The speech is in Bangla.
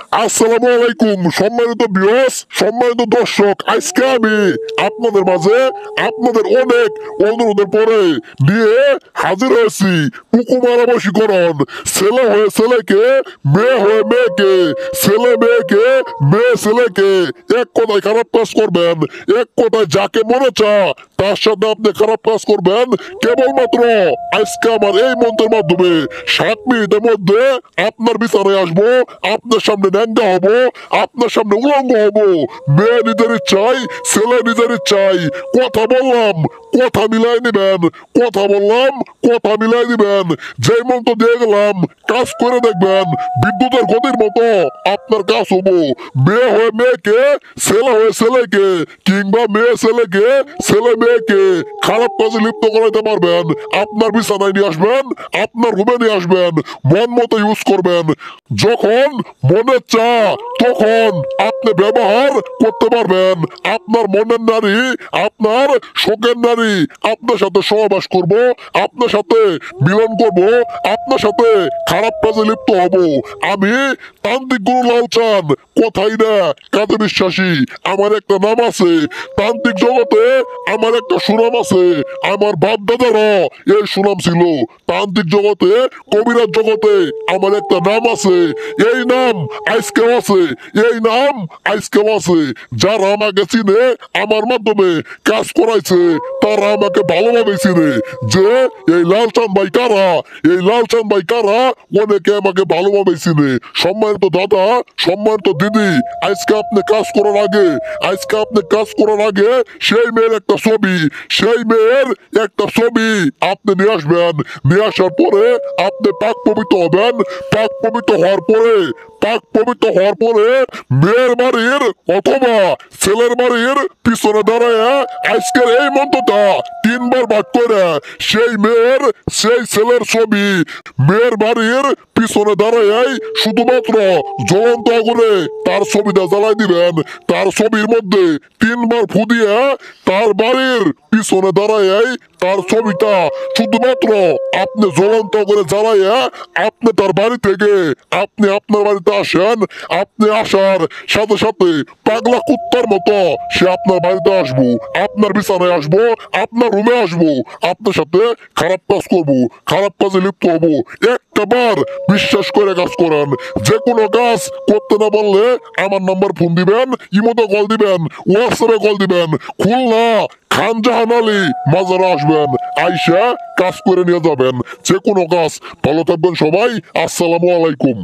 আসসালামু আলাইকুম সম্মানিত ভিউয়ার্স, সম্মানিত দর্শক। আজকে আমি আপনাদের মাঝে আপনাদের অনেক অনুরোধের পরে নিয়ে হাজির হয়েছি পুকুমারা বশীকরণ। ছেলে হয়ে ছেলেকে, মেয়ে হয়ে মেয়েকে, ছেলে মেয়েকে, মেয়ে ছেলেকে। এক কথায় খারাপ কাজ করবেন, এক কথায় যাকে মনে চা তার সাথে আপনি খারাপ কাজ করবেন। কেবলমাত্র আজকে আমার এই মন্ত্রের মাধ্যমে 7 মিনিটের মধ্যে আপনার বিচারে আসবো, আপনার সামনে ন্যাংটা হবো, আপনার সামনে উলঙ্গ হবো। মেয়ে নিজের ইচ্ছাই, ছেলে নিজের ইচ্ছাই। কথা বললাম, কথা মিলাই নিবেন। কথা বললাম, কথা মিলাই দিবেন। যেই মন্ত্র দিয়ে গেলাম কাজ করে দেখবেন, বিদ্যুতের গতির মতো আপনার কাজ হবো। মেয়ে হয়ে মেয়েকে, ছেলে হয়ে ছেলেকে, কিংবা মেয়ে ছেলেকে, ছেলে মেয়েকে খারাপ কাজে লিপ্ত করাইতে পারবেন। আপনার বিছানায় নিয়ে আসবেন, আপনার রুমে নিয়ে আসবেন, মন মতো ইউজ করবেন। যখন মনে চা তখন আপনি ব্যবহার করতে পারবেন। আপনার মনের নারী, আপনার শোকের নারী আপনার সাথে সহবাস করব, আপনার সাথে মিলন করব, আপনার সাথে খারাপ কাজে লিপ্ত হব। আমি তান্ত্রিক গুরু লাল চাঁদ, কথাই না কাজে বিশ্বাসী। আমার একটা নাম আছে তান্ত্রিক জগতে, আমার একটা সুনাম আছে। আমার বাপ দাদারা এই সুনাম ছিল। তান্ত্রিক জগতে, কবিরাজ জগতে আমার একটা নাম আছে। এই নাম আজকেও আছে, এই নাম আজকেও আছে। যারা আমাকে চিনে, আমার মাধ্যমে কাজ করাইছে, তারা আমাকে ভালোভাবে চিনে যে এই লালচাঁদ ভাই কারা, এই লালচাঁদ ভাই কারা। অনেকে আমাকে ভালোভাবে চিনে। সম্মানিত দাদা, সম্মানিত দিদি, আজকে আপনি কাজ করার আগে, আজকে আপনি কাজ করার আগে সেই মেয়ের একটা ছবি, সেই মেয়ের একটা ছবি আপনি নিয়ে আসবেন। নিয়ে আসার পরে আপনি পাক পবিত্র হবেন। পাক পবিত্র হওয়ার পরে, পাক পবিত্র হওয়ার পরে মেয়ের বাড়ির অথবা ছেলের বাড়ির পিছনে দাঁড়ায় আজকের এই মন্ত্রটা 3 বার পাঠ করে সেই মেয়ের, সেই ছেলের ছবি মেয়ের বাড়ির পিছনে দাঁড়ায় শুধুমাত্র জ্বলন্ত আগুনে তার ছবিটা জ্বালাই দিবেন। তার ছবির মধ্যে 3 বার ফু দিয়ে তার বাড়ির পিছনে দাঁড়ায় তার ছবিটা শুধুমাত্র আপনি জ্বলন্ত করে জ্বালাইয়া আপনি তার বাড়ি থেকে আপনি আপনার বাড়িতে আসেন। আপনি আসার সাথে সাথে পাগলা কুত্তার মতো সে আপনার বাড়িতে আসবো, আপনার বিছানায় আসবো, আপনার রুমে আসবো, আপনার সাথে খারাপ কাজ করবো, খারাপ কাজে লিপ্ত হবো। একটা বার বিশ্বাস করে কাজ করেন। যে কোনো কাজ করতে না পারলে আমার নাম্বার ফোন দিবেন, ইমোতে কল দিবেন, হোয়াটসঅ্যাপে কল দিবেন। খুলনা খানজাহান আলী মাজারে আসবেন, আইসা কাজ করে নিয়ে যাবেন। যে কোনো কাজ। ভালো থাকবেন সবাই। আসসালামু আলাইকুম।